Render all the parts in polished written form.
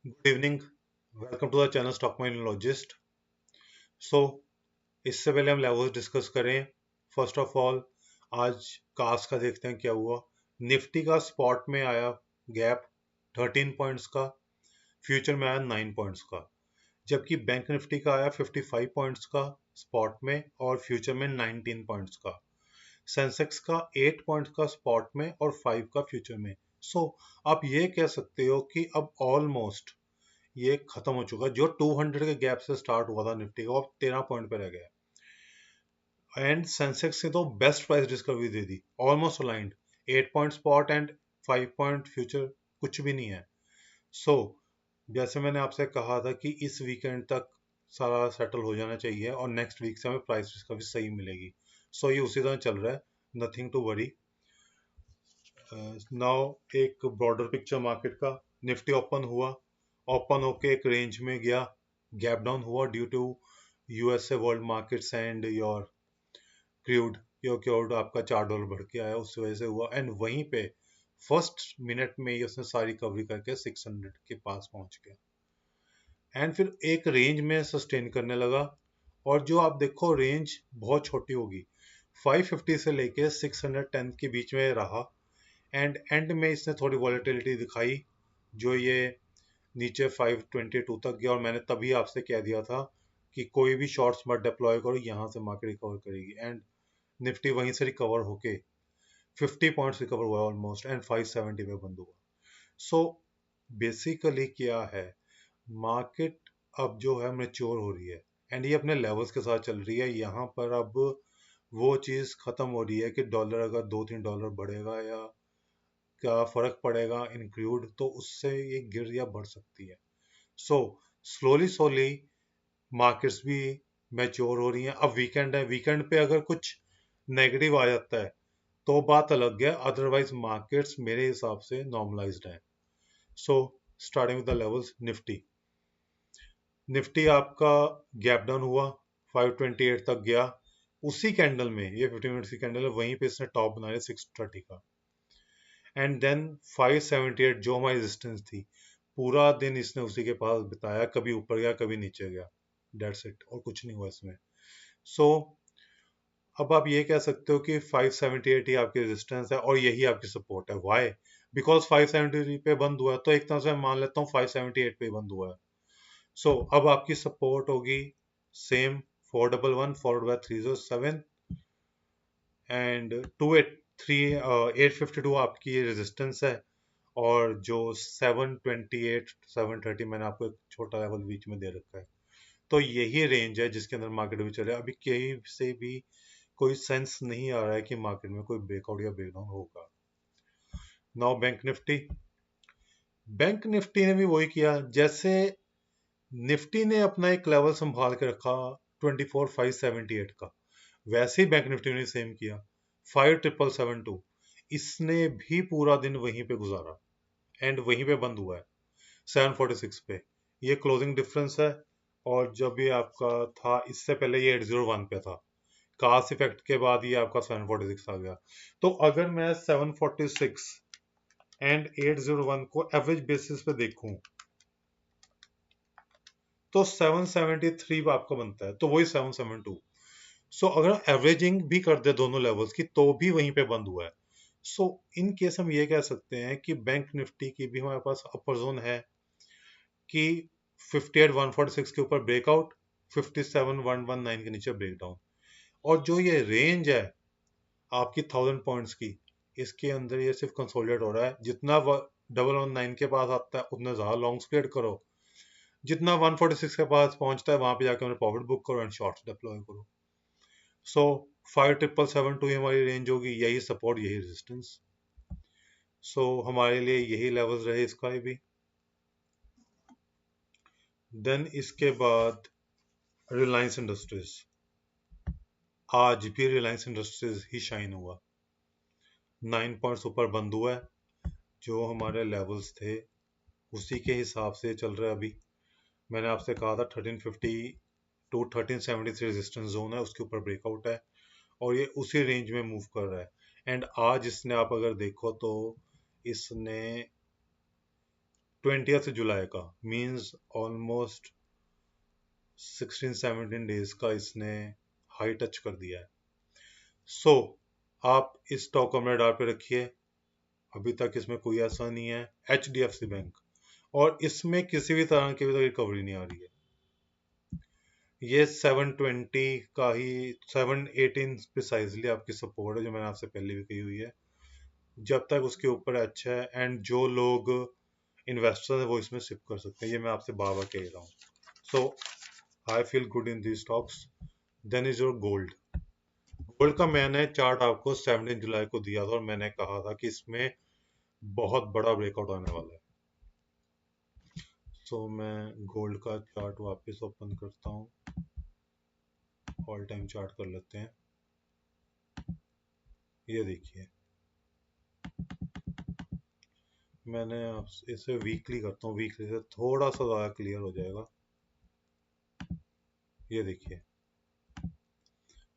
Good evening. Welcome to the channel stock mindologist. So इससे पहले हम लेवल्स डिस्कस करें। फर्स्ट ऑफ ऑल आज कास का देखते हैं क्या हुआ। निफ्टी का स्पॉट में आया गैप 13 पॉइंट्स का, फ्यूचर में आया 9 पॉइंट्स का, जबकि बैंक निफ्टी का आया 55 पॉइंट्स का स्पॉट में और फ्यूचर में 19 पॉइंट्स का। सेंसेक्स का 8 पॉइंट्स का स्पॉट में और 5 का फ्यूचर में। सो आप ये कह सकते हो कि अब ऑलमोस्ट ये खत्म हो चुका है। जो 200 के गैप से स्टार्ट हुआ था निफ्टी का, वो अब 13 पॉइंट पे रह गया। एंड सेंसेक्स ने तो best price discovery they the, almost aligned. 8 point spot and 5 point future, कुछ भी नहीं है। सो जैसे मैंने आपसे कहा था कि इस वीकेंड तक सारा सेटल हो जाना चाहिए और नेक्स्ट वीक से हमें प्राइस डिस्कवरी सही मिलेगी। सो ये उसी तरह चल रहा है, नथिंग टू वरी। नाउ एक ब्रॉडर पिक्चर मार्केट का। निफ्टी ओपन हुआ, ओपन होके एक रेंज में गया, गैप डाउन हुआ due to USA world markets and your crude आपका $4 बढ़ के आया, उस वजह से हुआ। एंड वहीं पे फर्स्ट मिनट में ही उसने सारी कवरी करके 600 के पास पहुंच गया एंड फिर एक रेंज में सस्टेन करने लगा। और जो आप देखो रेंज बहुत छोटी होगी, 550 से लेके 610 के बीच में रहा। एंड एंड में इसने थोड़ी वॉलेटिलिटी दिखाई, जो ये नीचे 522 तक गया। और मैंने तभी आपसे कह दिया था कि कोई भी शॉर्ट्स मत डिप्लॉय करो, यहाँ से मार्केट रिकवर करेगी। एंड निफ्टी वहीं से रिकवर होके 50 पॉइंट्स रिकवर हुआ ऑलमोस्ट एंड 570 पे बंद हुआ। सो बेसिकली क्या है, मार्केट अब जो है मैच्योर हो रही है एंड ये अपने लेवल्स के साथ चल रही है। यहाँ पर अब वो चीज़ खत्म हो रही है कि डॉलर अगर $2-3 बढ़ेगा या क्या फर्क पड़ेगा इन क्रूड, तो उससे ये गिर या बढ़ सकती है। सो स्लोली स्लोली मार्केट्स भी मैच्योर हो रही हैं। अब वीकेंड है, वीकेंड पे अगर कुछ नेगेटिव आ जाता है तो बात अलग है, अदरवाइज मार्केट्स मेरे हिसाब से नॉर्मलाइज्ड हैं। So starting with the levels, Nifty Nifty आपका गैप डाउन हुआ, 528 तक गया। उसी कैंडल में, ये 15 मिनट्स की कैंडल है, वहीं पे इसने टॉप बनाया 630 का। एंड देन 578 जो हमारी रेजिस्टेंस थी, पूरा दिन इसने उसी के पास बिताया, कभी ऊपर गया कभी नीचे गया, डेट्स इट, और कुछ नहीं हुआ इसमें। सो अब आप ये कह सकते हो कि 578 ही आपकी रेजिस्टेंस है और यही आपकी सपोर्ट है। वाई? बिकॉज 573 पे बंद हुआ है, तो एक तरह से मैं मान लेता हूँ 578 पे ही बंद हुआ है। सो अब आपकी सपोर्ट होगी सेम 411 फॉलोड बाय 307 एंड 852 आपकी रेजिस्टेंस है। और जो 728 730 मैंने आपको एक छोटा लेवल बीच में दे रखा है। तो यही रेंज है जिसके अंदर मार्केट भी चले। अभी कहीं से भी कोई सेंस नहीं आ रहा है कि मार्केट में कोई ब्रेकआउट या ब्रेकडाउन होगा। नाउ बैंक निफ्टी ने भी वही किया। जैसे निफ्टी ने अपना एक लेवल संभाल के रखा 24,578 का, वैसे ही बैंक निफ्टी ने सेम किया 5,772। इसने भी पूरा दिन वहीं पे गुजारा एंड वहीं पे बंद हुआ है 746 पे। ये क्लोजिंग डिफरेंस है। और जब ये आपका था, इससे पहले ये 801 पे था। कास इफेक्ट के बाद ये आपका 746 आ गया। तो अगर मैं 746 एंड 801 को एवरेज बेसिस पे देखूं तो 773 आपका बनता है, तो वही 772। सो अगर एवरेजिंग भी कर दे दोनों लेवल्स की तो भी वहीं पे बंद हुआ है। सो इन केस हम ये कह सकते हैं कि बैंक निफ्टी की भी हमारे पास अपर जोन है कि 58,146 के ऊपर ब्रेकआउट, 57,119 के नीचे ब्रेकडाउन। और जो ये रेंज है आपकी 1000 पॉइंट्स की, इसके अंदर ये सिर्फ कंसोलिडेट हो रहा है। जितना 119 के पास आता है उतना ज़्यादा लॉन्ग ट्रेड करो, जितना 146 के पास पहुंचता है वहां पे जाकर प्रॉफिट बुक करो एंड शॉर्ट्स डिप्लॉय करो। सो 5772 ही हमारी रेंज होगी, यही सपोर्ट यही रेजिस्टेंस। सो हमारे लिए यही लेवल्स रहे इसका भी। देन इसके बाद रिलायंस इंडस्ट्रीज, आज भी रिलायंस इंडस्ट्रीज ही शाइन हुआ, 9 पॉइंट्स ऊपर बंद हुआ है। जो हमारे लेवल्स थे उसी के हिसाब से चल रहा है अभी। मैंने आपसे कहा था 1350 टू 1373 रेजिस्टेंस जोन है, उसके ऊपर ब्रेकआउट है और ये उसी रेंज में मूव कर रहा है। एंड आज इसने, आप अगर देखो तो इसने 20 जुलाई का, मीन्स ऑलमोस्ट 16-17 डेज का इसने हाई टच कर दिया है। सो आप इस स्टॉक को अपने डाल पे रखिए। अभी तक इसमें कोई ऐसा नहीं है। HDFC बैंक, और इसमें किसी भी तरह की रिकवरी नहीं आ रही है। ये 720 का ही 718 प्रिसाइजली आपकी सपोर्ट है, जो मैंने आपसे पहले भी कही हुई है। जब तक उसके ऊपर अच्छा है, एंड जो लोग इन्वेस्टर है वो इसमें शिफ्ट कर सकते हैं, ये मैं आपसे बार बार कह रहा हूँ। So I feel good in the stocks. Then is your gold. Gold का मैंने चार्ट आपको 17 जुलाई को दिया था, और मैंने कहा था कि इसमें बहुत बड़ा ब्रेकआउट आने वाला है। सो मैं गोल्ड का चार्ट वापस ओपन करता हूँ, ऑल टाइम चार्ट कर लेते हैं। ये देखिए, मैंने आप इसे वीकली करता हूँ, वीकली से थोड़ा सा ज़्यादा क्लियर हो जाएगा। ये देखिए,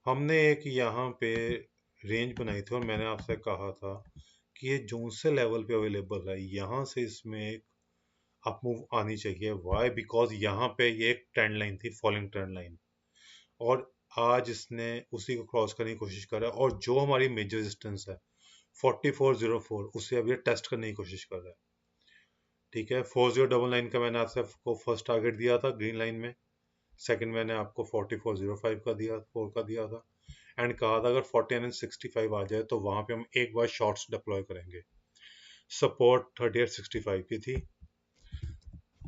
हमने एक यहाँ पे रेंज बनाई थी, और मैंने आपसे कहा था कि ये जून से लेवल पे अवेलेबल है, यहाँ से इसमें एक अप मूव आनी चाहिए। वाई? बिकॉज यहाँ पे ये एक ट्रेंड लाइन थी, फॉलिंग ट्रेंड लाइन, और आज इसने उसी को क्रॉस करने की कोशिश करा, और जो हमारी मेजर रेजिस्टेंस है 4404, उसे अब ये टेस्ट करने की कोशिश कर रहा है। ठीक है, 4099 का मैंने आपको फर्स्ट टारगेट दिया था ग्रीन लाइन में। सेकंड मैंने आपको 4405 का दिया, 4 का दिया था, एंड कहा था अगर 4965 आ जाए तो वहां पे हम एक बार शॉर्ट्स डिप्लॉय करेंगे। सपोर्ट 3865 की थी।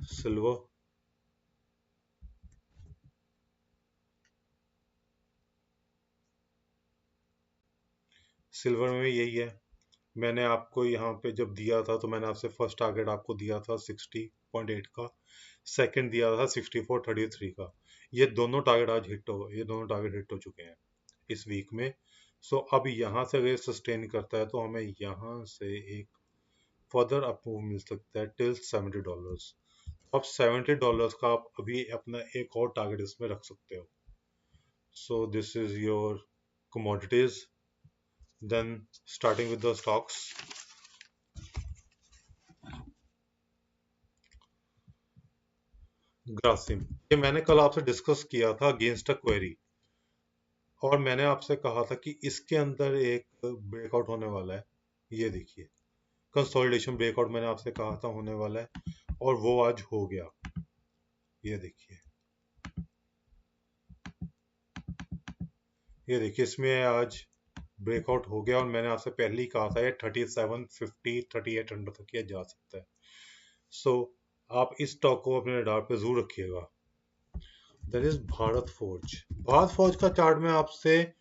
सिल्वर, सिल्वर में यही है। मैंने आपको यहाँ पे जब दिया था तो मैंने आपसे फर्स्ट टारगेट आपको दिया था 60.8 का, सेकंड दिया था 64.33 का। ये दोनों टारगेट आज हिट हो, ये दोनों टारगेट हिट हो चुके हैं इस वीक में। सो अब यहाँ से अगर सस्टेन करता है तो हमें यहाँ से एक फर्दर अप्रूव मिल सकता है टिल $70। अब $70 का आप अभी अपना एक और टारगेट इसमें रख सकते हो। So this is your commodities. Then starting with the stocks, Grasim, ये मैंने कल आपसे डिस्कस किया था अगेंस्ट अ क्वेरी, और मैंने आपसे कहा था कि इसके अंदर एक ब्रेकआउट होने वाला है। ये देखिए, कंसोलिडेशन ब्रेकआउट मैंने आपसे कहा था होने वाला है, और वो आज हो गया। ये देखिए, ये देखिए, इसमें आज ब्रेकआउट हो गया, और मैंने आपसे पहले ही कहा था ये 3750 3800 तक किया जा सकता है। सो आप इस स्टॉक को अपने रडार पे जरूर रखिएगा। That is Bharat forge. Bharat forge का चार्ट मैं आपसे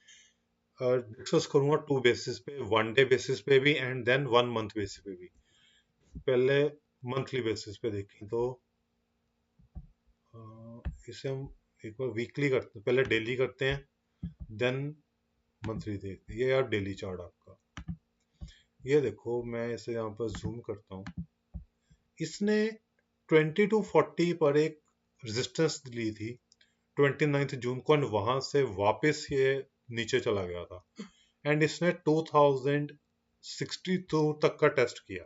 डिस्कस करूंगा टू बेसिस पे, 1 डे बेसिस पे भी एंड देन 1 मंथ बेसिस पे भी। पहले मंथली बेसिस पे देखें तो इसे हम एक बार वीकली करते हैं, पहले डेली करते हैं, देन मंथली देखते हैं। ये यार डेली चार्ट आपका, ये देखो, मैं इसे यहाँ पर जूम करता हूँ। इसने 2240 पर एक रेजिस्टेंस ली थी 29 जून को, एंड वहां से वापस ये नीचे चला गया था, एंड इसने 2062 तक का टेस्ट किया।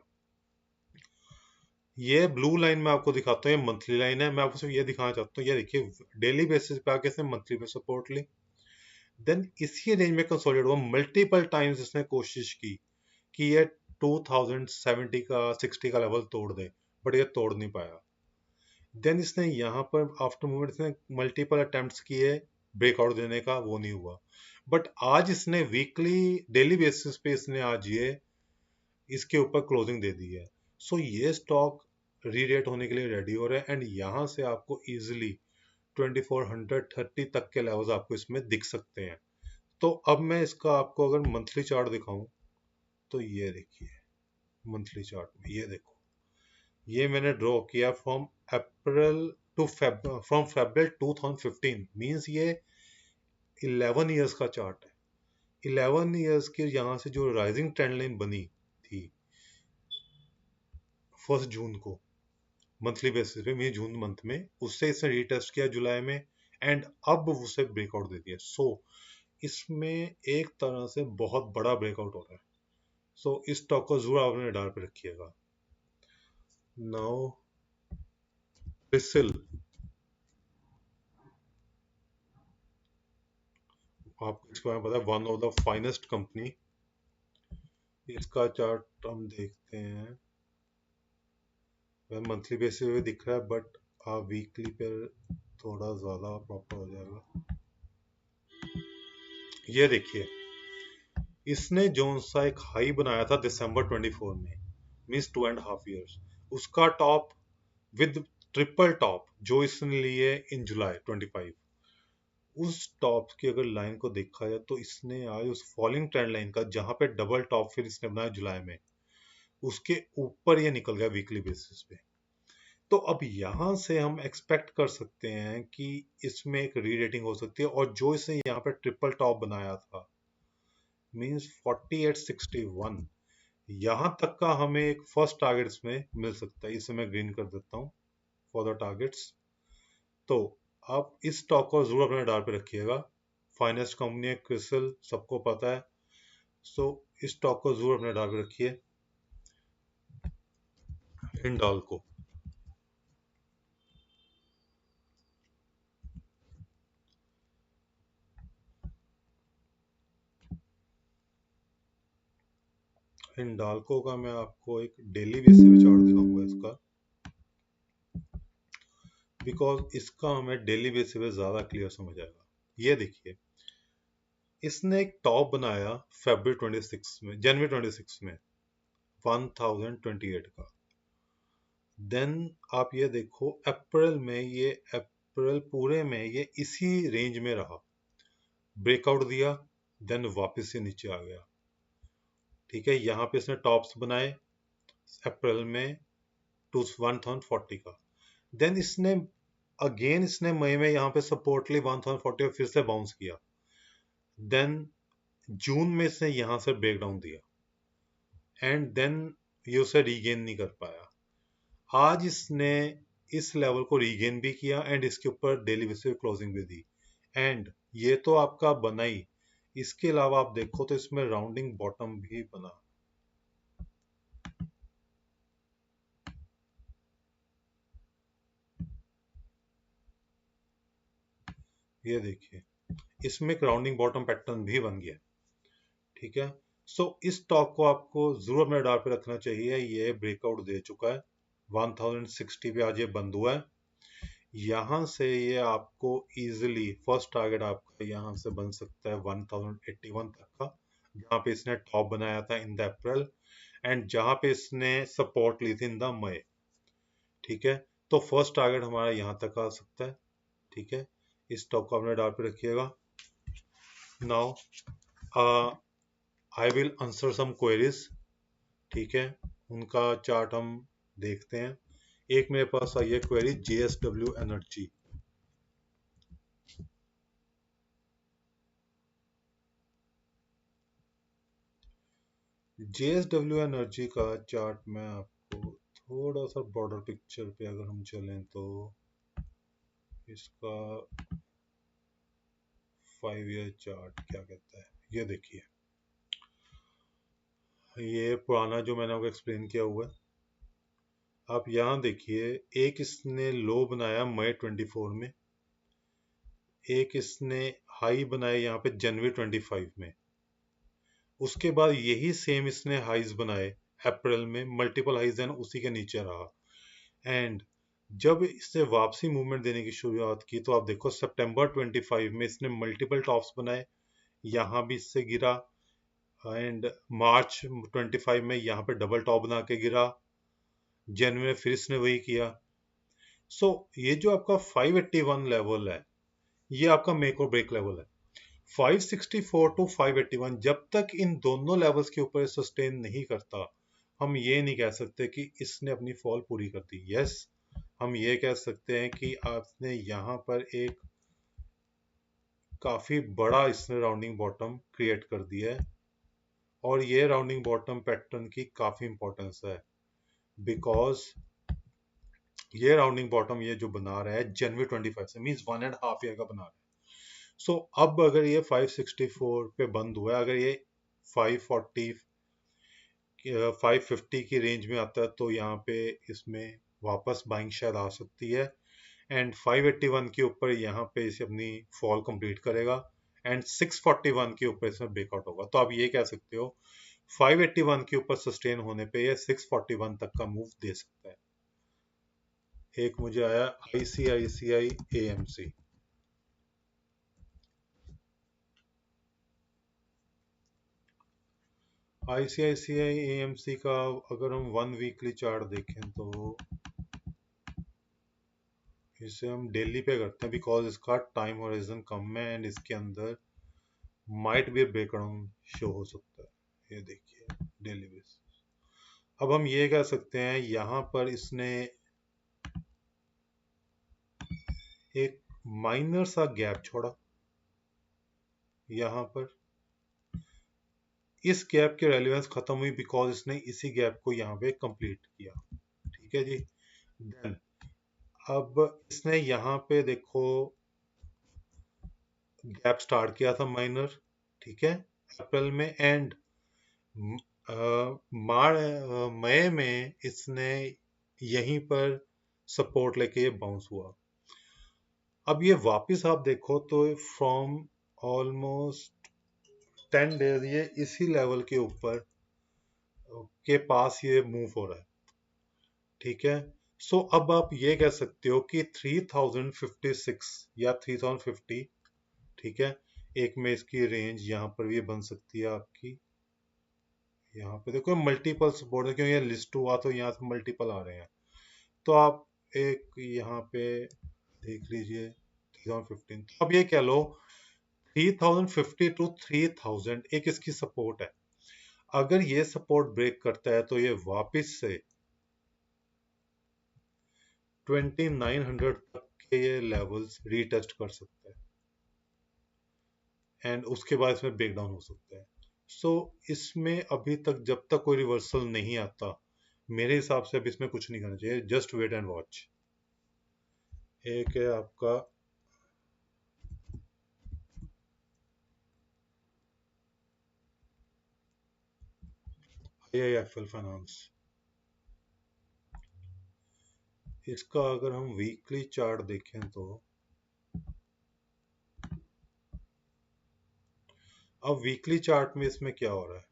ये ब्लू लाइन मैं आपको दिखाता हूँ, ये मंथली लाइन है। मैं आपको सिर्फ ये दिखाना चाहता हूँ, ये देखिए, डेली बेसिस पे आके इसने मंथली पे सपोर्ट ली, देन इसी रेंज में कंसोलिडेट हुआ। मल्टीपल टाइम्स इसने कोशिश की कि ये 2070 का 60 का लेवल तोड़ दे, बट ये तोड़ नहीं पाया। देन इसने यहाँ पर आफ्टर मूवमेंट इसने मल्टीपल अटेम्प्ट्स किए ब्रेकआउट देने का, वो नहीं हुआ। बट आज इसने वीकली डेली बेसिस पे इसने आज ये इसके ऊपर क्लोजिंग दे दी है। सो ये स्टॉक रीरेट होने के लिए रेडी हो रहा है, एंड यहाँ से आपको इजिली 2430 तक के लेवल्स आपको इसमें दिख सकते हैं। तो अब मैं इसका आपको अगर मंथली चार्ट दिखाऊं तो ये देखिए, मंथली चार्ट में ये देखो, ये मैंने ड्रॉ किया फ्रॉम फेब्रल 2015, मींस ये 11 इयर्स का चार्ट है। 11 इयर्स के यहाँ से जो राइजिंग ट्रेंड लाइन बनी थी 1 जून को मंथली बेसिस पे, मैं जून मंथ में, उससे इसने रीटेस्ट किया जुलाई में, एंड अब उसे ब्रेकआउट दे दिया। सो इसमें एक तरह से बहुत बड़ा ब्रेकआउट हो रहा है। सो इस स्टॉक को जरूर आप अपने रडार पे रखिएगा। नाउ क्रिसिल, आपको इसके बारे में पता है, one of the finest company. इसका चार्ट हम देखते हैं, वह मंथली बेसिस पे दिख रहा है, बट आप वीकली पर थोड़ा ज़्यादा प्रॉपर हो जाएगा। ये देखिए, इसने जोन सा एक हाई बनाया था दिसंबर 24 में, मीन्स 2.5 years, उसका टॉप विद ट्रिपल टॉप जो इसने लिए इन जुलाई 25, उस टॉप की अगर लाइन को देखा जाए तो इसने आज उस फॉलिंग ट्रेंड लाइन का, जहां पे डबल टॉप फिर इसने बनाया जुलाई में, उसके ऊपर ये निकल गया वीकली बेसिस पे। तो अब यहां से हम एक्सपेक्ट कर सकते हैं कि इसमें एक री रेटिंग हो सकती है, और जो इसने यहाँ पे ट्रिपल टॉप बनाया था, मीन्स 4861, यहाँ तक का हमें एक फर्स्ट टारगेट इसमें मिल सकता है। इसे मैं ग्रीन कर देता हूँ फॉर द टारगेट्स। तो आप इस स्टॉक को जरूर अपने डाल पे रखिएगा। फाइनेस्ट कंपनी है, क्रिसिल सबको पता है। सो इस स्टॉक को जरूर अपने डाल पे रखिए, हिंडाल्को। हिंडाल्को का मैं आपको एक डेली बेसिस पे चार्ट दिखाऊंगा इसका, बिकॉज इसका हमें डेली बेसिस पे ज्यादा क्लियर समझ आएगा। ये देखिए, इसने एक टॉप बनाया फरवरी 26 में, जनवरी 26 में 1028 का। देन आप ये देखो, अप्रैल में ये, अप्रैल पूरे में ये इसी रेंज में रहा, ब्रेकआउट दिया, देन वापस से नीचे आ गया। ठीक है, यहाँ पे इसने टॉप्स बनाए अप्रैल में 1040 का। देन इसने अगेन इसने मई में यहाँ पे सपोर्ट ली 1040 और फिर से बाउंस किया। देन जून में इसने यहाँ से ब्रेक डाउन दिया, एंड देन ये उसे रीगेन नहीं कर पाया। आज इसने इस लेवल को रीगेन भी किया, एंड इसके ऊपर डेली बेसिस क्लोजिंग भी दी, एंड ये तो आपका बना ही। इसके अलावा आप देखो तो इसमें राउंडिंग बॉटम भी बना। ये देखिए, इसमें एक राउंडिंग बॉटम पैटर्न भी बन गया। ठीक है, सो इस स्टॉक को आपको जरूर अपने डार पे रखना चाहिए। ये ब्रेकआउट दे चुका है 1060 पे, आज ये बंद हुआ है। यहाँ से ये आपको इजीली फर्स्ट टारगेट आपका यहाँ से बन सकता है 1081 तक का, जहाँ पे इसने टॉप बनाया था इन द अप्रैल, एंड जहाँ पे इसने सपोर्ट ली थी इन द मई। ठीक है, तो फर्स्ट टारगेट हमारा यहाँ तक आ सकता है। ठीक है, इस स्टॉक को अपने डाल पे रखिएगा। Now I will answer some queries. ठीक है, उनका चार्ट हम देखते हैं। एक मेरे पास आई है query, JSW energy. JSW energy का चार्ट मैं आपको थोड़ा सा ब्रॉडर पिक्चर पे अगर हम चलें तो, इसका 5 year चार्ट क्या कहता है, ये देखिए। ये पुराना जो मैंने आपको एक्सप्लेन किया हुआ है, आप यहाँ देखिए, एक इसने लो बनाया मई 24 में, एक इसने हाई बनाया यहाँ पे जनवरी 25 में, उसके बाद यही सेम इसने हाइज बनाए अप्रैल में, मल्टीपल हाइज एंड उसी के नीचे रहा। एंड जब इसने वापसी मूवमेंट देने की शुरुआत की तो आप देखो सितंबर 25 में इसने मल्टीपल टॉप्स बनाए, यहाँ भी इससे गिरा, एंड मार्च 25 में यहाँ पे डबल टॉप बना के गिरा, जनवरी में फिर इसने वही किया। सो ये जो आपका 581 लेवल है, ये आपका मेक और ब्रेक लेवल है। 564 टू 581, जब तक इन दोनों लेवल्स के ऊपर सस्टेन नहीं करता, हम ये नहीं कह सकते कि इसने अपनी फॉल पूरी कर दी। यस, हम ये कह सकते हैं कि आपने यहाँ पर एक काफी बड़ा इसने राउंडिंग बॉटम क्रिएट कर दिया है, और ये राउंडिंग बॉटम पैटर्न की काफी इंपॉर्टेंस है, बिकॉज ये राउंडिंग बॉटम ये जो बना रहा है जनवरी 25 से, मीन्स 1.5 year का बना रहा है। सो अब अगर ये 564 पे बंद हुआ है, अगर ये 540 550 की रेंज में आता है तो यहाँ पे इसमें वापस बाइंग शायद आ सकती है, एंड 581 के ऊपर यहाँ पे इसे अपनी फॉल कंप्लीट करेगा, एंड 641 के ऊपर इसमें ब्रेकआउट होगा। तो आप ये कह सकते हो 581 के ऊपर सस्टेन होने पे ये 641 तक का मूव दे सकता है। एक मुझे आया ICICI AMC। ICICI AMC का अगर हम 1 वीकली चार्ट देखें तो इसे हम डेली पे करते हैं बिकॉज इसका टाइम होराइजन कम है, एंड इसके अंदर माइट भी ब्रेकडाउन शो हो सकता है। ये देखिए डेली बेसिस। अब हम ये कह सकते हैं यहाँ पर इसने एक माइनर सा गैप छोड़ा, यहाँ पर इस गैप की रेलेवेंस खत्म हुई बिकॉज इसने इसी गैप को यहाँ पे कंप्लीट किया। ठीक है जी। देन अब इसने यहाँ पे देखो गैप स्टार्ट किया था माइनर, ठीक है, अप्रैल में, एंड मई में इसने यहीं पर सपोर्ट लेके ये बाउंस हुआ। अब ये वापस आप देखो तो फ्रॉम ऑलमोस्ट 10 डेज ये इसी लेवल के ऊपर के पास ये मूव हो रहा है। ठीक है। सो अब आप ये कह सकते हो कि 3056 या 3050, ठीक है, एक में इसकी रेंज यहाँ पर भी बन सकती है आपकी। यहाँ पे देखो मल्टीपल सपोर्ट है क्योंकि ये लिस्ट हुआ तो यहाँ से मल्टीपल आ रहे हैं। तो आप एक यहाँ पे देख लीजिए 3015। तो अब ये कह लो 3050 टू 3000 एक इसकी सपोर्ट है। अगर ये सपोर्ट ब्रेक करता है तो ये वापस से 2900 तक के ये लेवल्स रीटेस्ट कर सकता है, एंड उसके बाद इसमें ब्रेकडाउन हो सकता है। सो इसमें अभी तक जब तक कोई रिवर्सल नहीं आता मेरे हिसाब से अब इसमें कुछ नहीं करना चाहिए, जस्ट वेट एंड वॉच। एक है आपका IIFL फाइनेंस। इसका अगर हम वीकली चार्ट देखें तो अब वीकली चार्ट में इसमें क्या हो रहा है,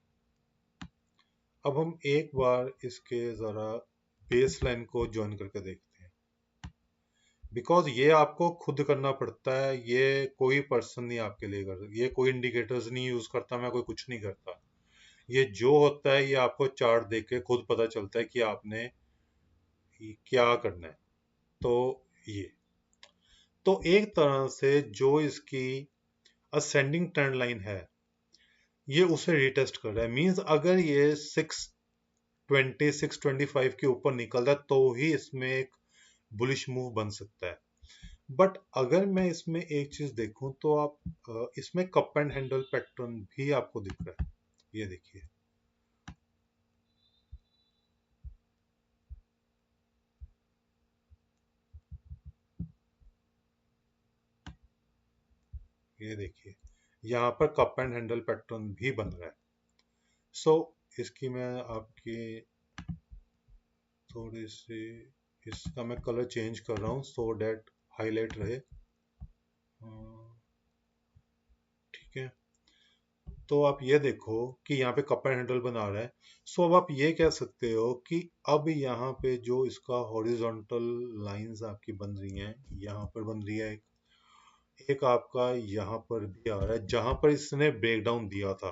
अब हम एक बार इसके जरा बेस लाइन को ज्वाइन करके देखते हैं, बिकॉज ये आपको खुद करना पड़ता है, ये कोई पर्सन नहीं आपके लिए कर, ये कोई इंडिकेटर्स नहीं यूज करता, मैं कोई कुछ नहीं करता। ये जो होता है ये आपको चार्ट देख के खुद पता चलता है कि आपने क्या करना है। तो ये तो एक तरह से जो इसकी असेंडिंग ट्रेंड लाइन है ये उसे रिटेस्ट कर रहा है। मींस अगर ये 620 625 के ऊपर निकलता है तो ही इसमें एक बुलिश मूव बन सकता है। बट अगर मैं इसमें एक चीज देखूं तो आप इसमें कप एंड हैंडल पैटर्न भी आपको दिख रहा है। ये देखिए, ये देखिए यहाँ पर कप एंड हैंडल पैटर्न भी बन रहा है। सो इसकी मैं आपकी थोड़ी सी इसका मैं कलर चेंज कर रहा हूँ सो डैट हाईलाइट रहे। ठीक है। तो आप ये देखो कि यहाँ पे कप एंड हैंडल बना रहा है। सो अब आप ये कह सकते हो कि अब यहाँ पे जो इसका हॉरिजॉन्टल लाइंस आपकी बन रही हैं, यहाँ पर बन रही है एक आपका यहाँ पर भी आ रहा है जहां पर इसने ब्रेकडाउन दिया था,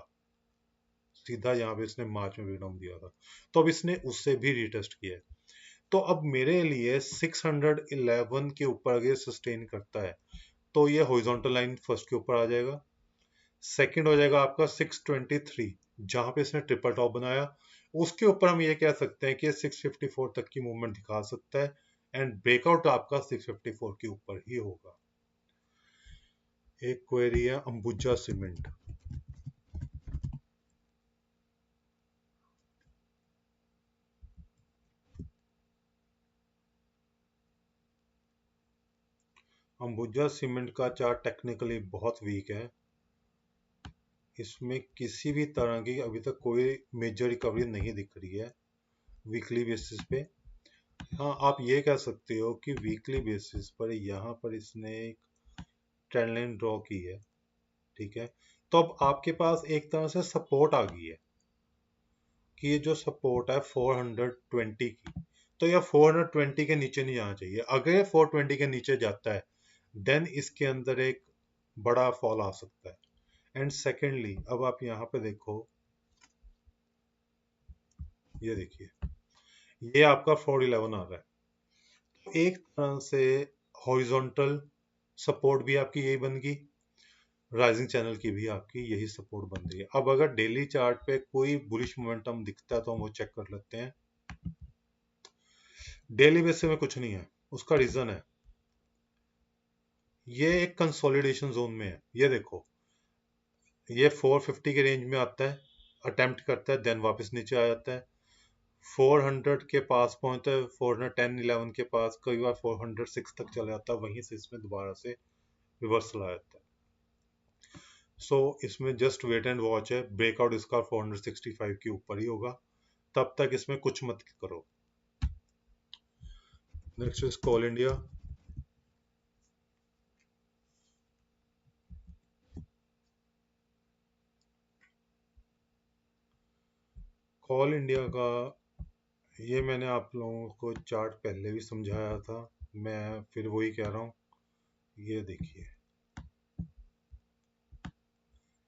सीधा यहाँ पे इसने मार्च में ब्रेकडाउन दिया था, तो अब इसने उससे भी रिटेस्ट किया है। तो अब मेरे लिए 611 के ऊपर अगर सस्टेन करता है तो ये हॉरिजॉन्टल लाइन फर्स्ट के ऊपर आ जाएगा। सेकंड हो जाएगा आपका 623 जहां पे इसने ट्रिपल टॉप बनाया, उसके ऊपर हम ये कह सकते हैं कि 654 तक की मूवमेंट दिखा सकता है, एंड ब्रेकआउट आपका 654 के ऊपर ही होगा। एक क्वेरी है अंबुजा सीमेंट। अंबुजा सीमेंट का चार्ट टेक्निकली बहुत वीक है, इसमें किसी भी तरह की अभी तक कोई मेजर रिकवरी नहीं दिख रही है वीकली बेसिस पे। हाँ, आप ये कह सकते हो कि वीकली बेसिस पर यहाँ पर इसने एक ट्रेंड लाइन ड्रॉ की है, ठीक है। तो अब आपके पास एक तरह से सपोर्ट आ गई है कि ये जो सपोर्ट है 420 की, तो यह 420 के नीचे नहीं जाना चाहिए। अगर ये 420 के नीचे जाता है देन इसके अंदर एक बड़ा फॉल आ सकता है। एंड सेकेंडली अब आप यहाँ पे देखो, ये देखिए ये आपका 411 आ रहा है। तो एक तरह से हॉरिजॉन्टल सपोर्ट भी आपकी यही बन गई, राइजिंग चैनल की भी आपकी यही सपोर्ट बन रही है। अब अगर डेली चार्ट पे कोई बुलिश मोमेंटम दिखता है तो हम वो चेक कर लेते हैं। डेली बेसिस में कुछ नहीं है, उसका रीजन है ये एक कंसोलिडेशन जोन में है। ये देखो ये 450 के रेंज में आता है, अटेम्प्ट करता है, देन वापस नीचे आ जाता है, 400 के पास पहुंचता है, 410 11 के पास, कई बार 406 तक चला जाता है, वहीं से इसमें दोबारा से रिवर्सल आ जाता है। सो इसमें जस्ट वेट एंड वॉच है, ब्रेकआउट इसका 465 के ऊपर ही होगा, तब तक इसमें कुछ मत करो। Next is call India. Call India का ये मैंने आप लोगों को चार्ट पहले भी समझाया था, मैं फिर वही कह रहा हूँ। ये देखिए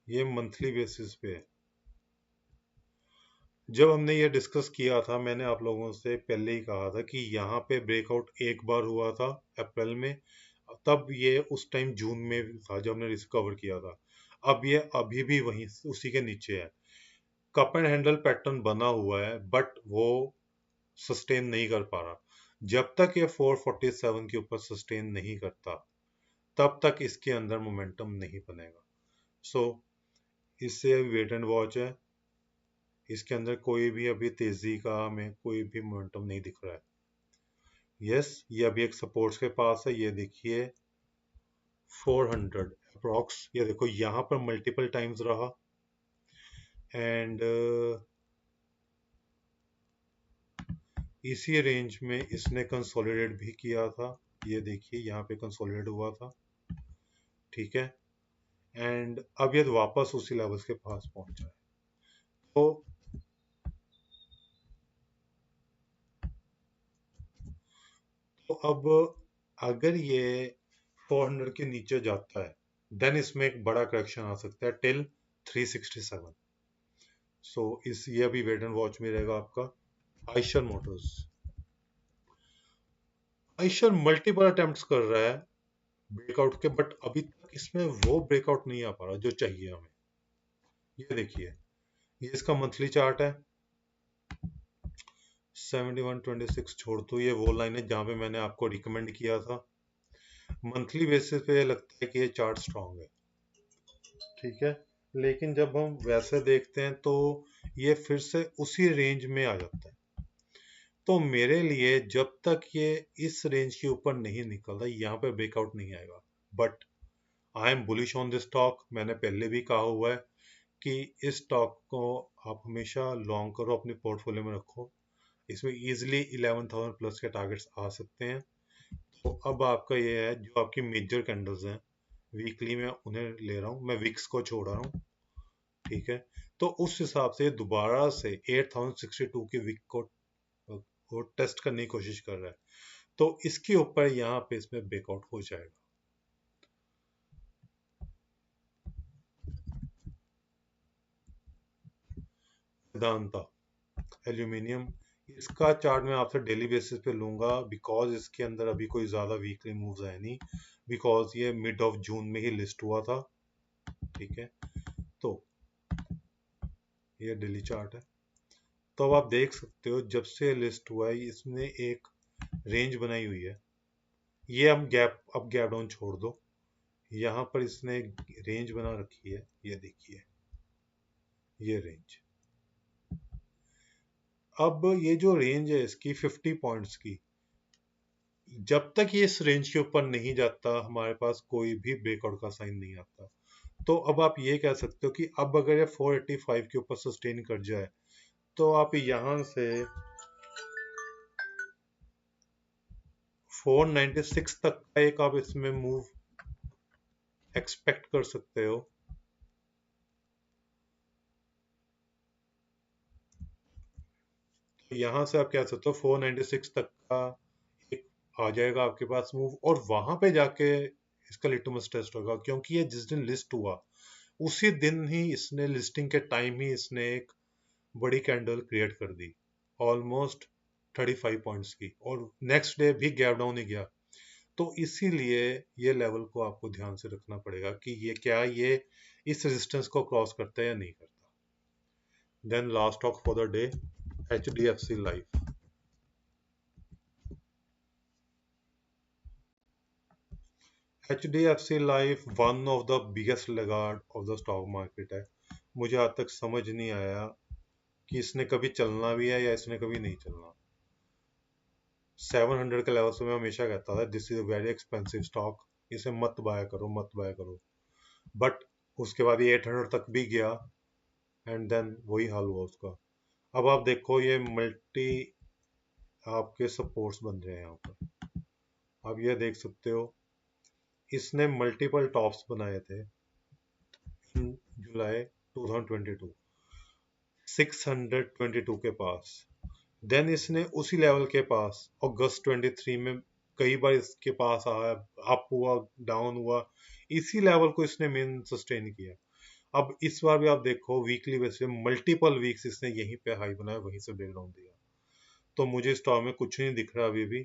ये मंथली बेसिस पे है। जब हमने ये डिस्कस किया था मैंने आप लोगों से पहले ही कहा था कि यहाँ पे ब्रेकआउट एक बार हुआ था अप्रैल में, तब ये उस टाइम जून में था जब हमने रिकवर किया था। अब ये अभी भी वहीं उसी के नीचे है, कप एंड हैंडल पैटर्न बना हुआ है बट वो सस्टेन नहीं कर पा रहा। जब तक ये 447 के ऊपर सस्टेन नहीं करता तब तक इसके अंदर मोमेंटम नहीं बनेगा। सो इससे वेट एंड वॉच है, इसके अंदर कोई भी अभी तेजी का हमें कोई भी मोमेंटम नहीं दिख रहा है। यस ये अभी एक सपोर्ट्स के पास है, ये देखिए 400 अप्रॉक्स, ये देखो यहाँ पर मल्टीपल टाइम्स रहा एंड इसी रेंज में इसने कंसोलिडेट भी किया था। ये देखिए यहाँ पे कंसोलिडेट हुआ था, ठीक है। एंड अब ये वापस उसी लेवल्स के पास पहुंचा है। तो अब अगर ये 400 के नीचे जाता है देन इसमें एक बड़ा करेक्शन आ सकता है टिल 367। सो इस ये अभी वेट एंड वॉच में रहेगा आपका। Eicher Motors, Eicher multiple attempts कर रहा है ब्रेकआउट के, बट अभी तक इसमें वो ब्रेकआउट नहीं आ पा रहा जो चाहिए हमें। ये देखिए ये इसका मंथली चार्ट है, 7126 छोड़ दो, ये वो लाइन है जहां पे मैंने आपको रिकमेंड किया था। मंथली बेसिस पे लगता है कि ये चार्ट स्ट्रांग है, ठीक है। लेकिन जब हम वैसे देखते हैं तो ये फिर से उसी रेंज में आ जाता है। तो मेरे लिए जब तक ये इस रेंज के ऊपर नहीं निकलता यहाँ पे ब्रेकआउट नहीं आएगा। But I am bullish on this stock, मैंने पहले भी कहा हुआ है कि इस स्टॉक को आप हमेशा लॉन्ग करो, अपने पोर्टफोलियो में रखो, इसमें इजिली 11,000 प्लस के टारगेट्स आ सकते हैं। तो अब आपका ये है जो आपकी मेजर कैंडल्स हैं वीकली में उन्हें ले रहा हूँ, मैं विक्स को छोड़ रहा हूँ, ठीक है। तो उस हिसाब से दोबारा से 8062 के विक को टेस्ट करने की कोशिश कर रहा है, तो इसके ऊपर यहाँ पे इसमें ब्रेकआउट हो जाएगा। वेदांता एल्यूमिनियम, इसका चार्ट मैं आपसे डेली बेसिस पे लूंगा बिकॉज इसके अंदर अभी कोई ज़्यादा वीकली मूव्स है नहीं, बिकॉज ये मिड ऑफ जून में ही लिस्ट हुआ था, ठीक है। तो ये डेली चार्ट है, तो अब आप देख सकते हो जब से लिस्ट हुआ है इसने एक रेंज बनाई हुई है। ये हम अब गैप डाउन छोड़ दो, यहाँ पर इसने एक रेंज बना रखी है, ये देखिए ये रेंज। अब ये जो रेंज है इसकी 50 पॉइंट्स की, जब तक ये इस रेंज के ऊपर नहीं जाता हमारे पास कोई भी ब्रेकआउट का साइन नहीं आता। तो अब आप ये कह सकते हो कि अब अगर ये 485 के ऊपर सस्टेन कर जाए तो आप यहाँ से 496 तक का एक आप इसमें मूव एक्सपेक्ट कर सकते हो। तो यहाँ से आप कह सकते हो 496 तक का एक आ जाएगा आपके पास मूव, और वहां पे जाके इसका लिटमस टेस्ट होगा, क्योंकि ये जिस दिन लिस्ट हुआ उसी दिन ही इसने, लिस्टिंग के टाइम ही इसने एक बड़ी कैंडल क्रिएट कर दी ऑलमोस्ट 35 पॉइंट्स की, और नेक्स्ट डे भी गैप डाउन ही गया। तो इसीलिए ये लेवल को आपको ध्यान से रखना पड़ेगा कि ये क्या ये इस रेजिस्टेंस को क्रॉस करता है या नहीं करता। Then last stock for the day, HDFC life. HDFC life one of the biggest laggard of the stock market है। मुझे आज तक समझ नहीं आया कि इसने कभी चलना भी है या इसने कभी नहीं चलना। 700 के लेवल से मैं हमेशा कहता था this is a very expensive stock, इसे मत बाय करो, मत बाय करो। बट उसके बाद ये 800 तक भी गया, एंड देन वही हाल हुआ उसका। अब आप देखो ये मल्टी आपके सपोर्ट्स बन रहे हैं यहाँ पर, आप ये देख सकते हो इसने मल्टीपल टॉप्स बनाए थे इन जुलाई 2022 622 के पास। देन इसने उसी लेवल के पास अगस्त 23 में कई बार इसके पास आया, अप हुआ, डाउन हुआ, इसी लेवल को इसने मेन सस्टेन किया। अब इस बार भी आप देखो वीकली बेसिस पे मल्टीपल वीक्स इसने यहीं पे हाई बनाया, वहीं से ब्रेक डाउन दिया। तो मुझे स्टॉक में कुछ नहीं दिख रहा अभी भी।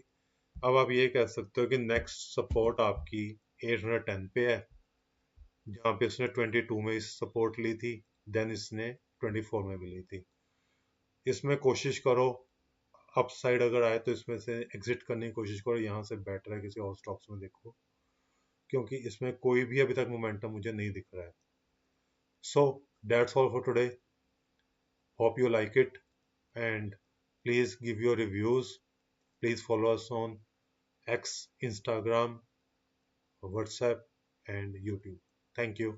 अब आप ये कह सकते हो कि नेक्स्ट सपोर्ट आपकी 810 पे है, जहाँ पे इसने 22 में इस सपोर्ट ली थी, देन इसने 24 में भी ली थी। इसमें कोशिश करो अपसाइड अगर आए तो इसमें से एग्जिट करने की कोशिश करो, यहाँ से बेटर है किसी और स्टॉक्स में देखो, क्योंकि इसमें कोई भी अभी तक मोमेंटम मुझे नहीं दिख रहा है। So that's all for today, hope you like it, and please give your reviews. Please follow us on X, Instagram, WhatsApp, and YouTube. Thank you.